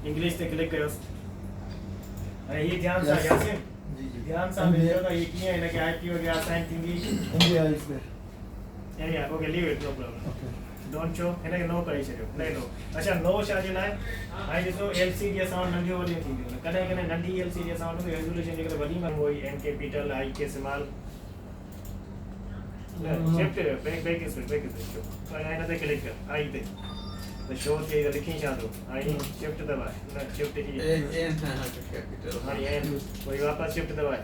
English पे click कयो ये ध्यान सां यासिन ध्यान सां भेजो त ये कीअं हिन खे आईपी वगैरह असाइन थींदी NVR is there. yeah okay leave it no problem Okay. don't show हिन खे नो करे छॾियो न नो अच्छा नो छा जे लाइ हाणे ॾिसो LCD असां वटि नंढियूं वॾियूं थींदियूं आहिनि कॾहिं कॾहिं नंढी LCD असां वटि रेज़ोल्यूशन जेकॾहिं वॾी में उहो ई एन कैपिटल आई के स्मॉल शिफ्ट बैक इस हिन ते क्लिक कर आई ते the show के लिखी छा थो हाणे शिफ्ट दबाए न शिफ्ट ही एन कैपिटल हाणे एन वरी वापसि शिफ्ट दबाए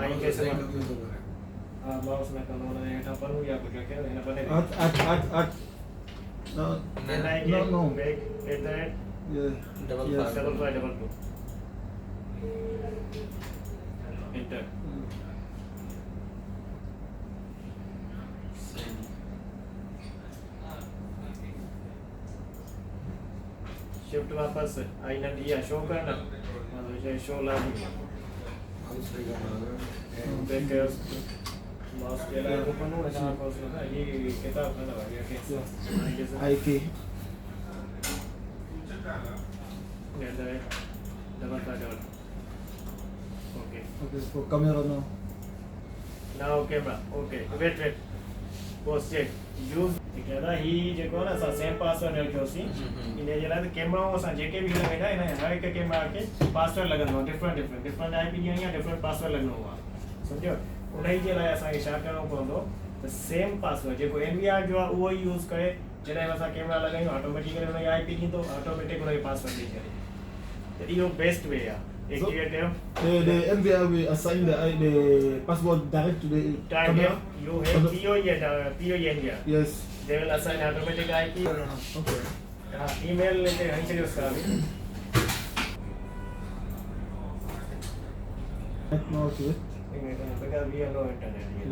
आई के स्मॉल हाँ माउस में करना है हेठा पन्नू या कुछ क्या है ना बने At. No. then I No, get no. back at the end Yeah. Double Yes. five. double 2 enter shift वापस आई ना दिया शो करना मतलब ये शो ला दी बैक माउस के लिए ओपन हो ना माउस ना ये किताब ना ये कैसे IP. get the double okay Okay, for camera now. now camera okay wait post check use कहदा ही जेको ना असां सेम पासवर्ड रखियोसीं इन जे लाइ कैमरा असां जेके बि लॻाईंदा इन हर हिक कैमरा खे पासवर्ड लॻंदो आहे डिफरेंट आईपी ॾियणी आहे डिफरेंट पासवर्ड लॻणो आहे सम्झो उन ई जे लाइ असांखे छा करिणो पवंदो त सेम पासवर्ड जेको NVR जो आहे उहो ई यूज़ करे जॾहिं असां कैमरा लॻायूं ऑटोमेटिकली हुनखे आईपी ॾींदो ऑटोमेटिक हुनखे पासवर्ड ॾेई छॾे त इहो बेस्ट वे आहे एक्टिवेट कयो The NVR will assign the password direct to the camera. you have POE NVR Yes. they will assign automatic IP Okay. email लेते हैं चलिए उसका अभी No, okay. because we have no internet here.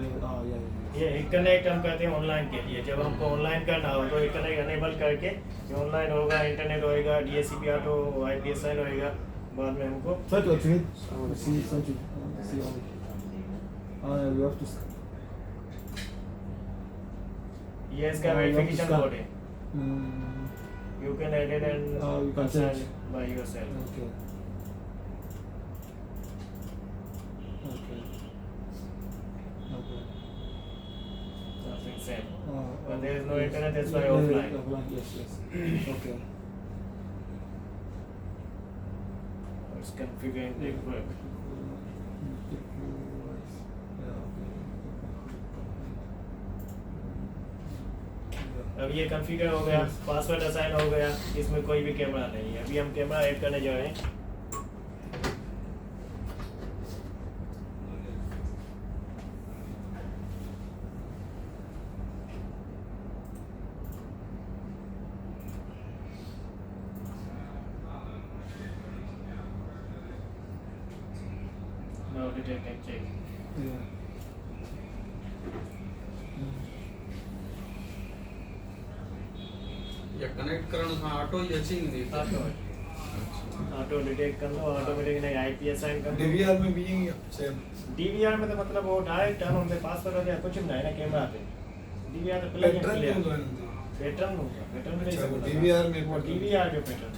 Yeah. ये एक connect हम करते हैं ऑनलाइन के लिए जब हमको ऑनलाइन करना हो तो एक कनेक्ट अनेबल करके ये ऑनलाइन होगा इंटरनेट होएगा DSCP ऑटो IPS साइन होएगा बाद में हमको Try to activate. See something. See how. You have to. ये इसका you have to verification scan. Code है you can edit and You can assign change. by yourself Okay. Okay. nothing same When there is no internet, that's why offline. Yes. Okay. it's configuring the work अब ये configure हो गया password assign हो गया इसमें कोई भी camera नहीं है अभी हम कैमरा ऐड करने जा रहे हैं now detect and check या कनेक्ट करण खां ऑटो ई अची वेंदी ऑटो डिटेक्ट कंदो ऑटोमेटिक ने आईपी असाइन कंदो DVR में भी यही सेम डीवीआर में तो मतलब वो डायरेक्ट टर्न होंदे पासवर्ड वगैरह कुछ नहीं है ना कैमरा पे डीवीआर तो प्लग इन पैटर्न क्लियर नहीं होता है पैटर्न होगा पैटर्न में अच्छा, वो नहीं DVR में वो pattern। डीवीआर जो पैटर्न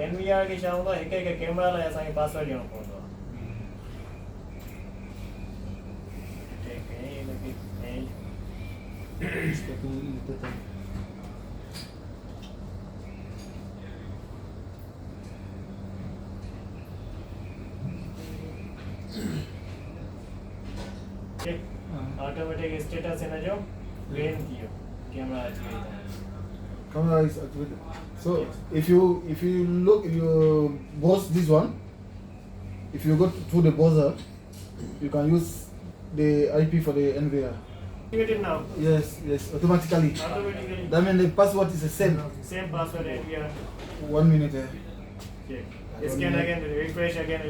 एनवीआर के छा हूंदो हिक हिक कैमरा लाइ असांखे पासवर्ड ॾियणो पवंदो आहे ठीक है ये लगी नहीं ऑटोमेटिक स्टेटस है ना जो ग्रीन कियो कैमरा अच गई था Camera is activated. So if you look, if you browse this one, if you go to the browser, you can use the IP for the NVR. activated now Yes, automatically. automatically That means the password is the same. same password NVR 1 minute. check scan again refresh again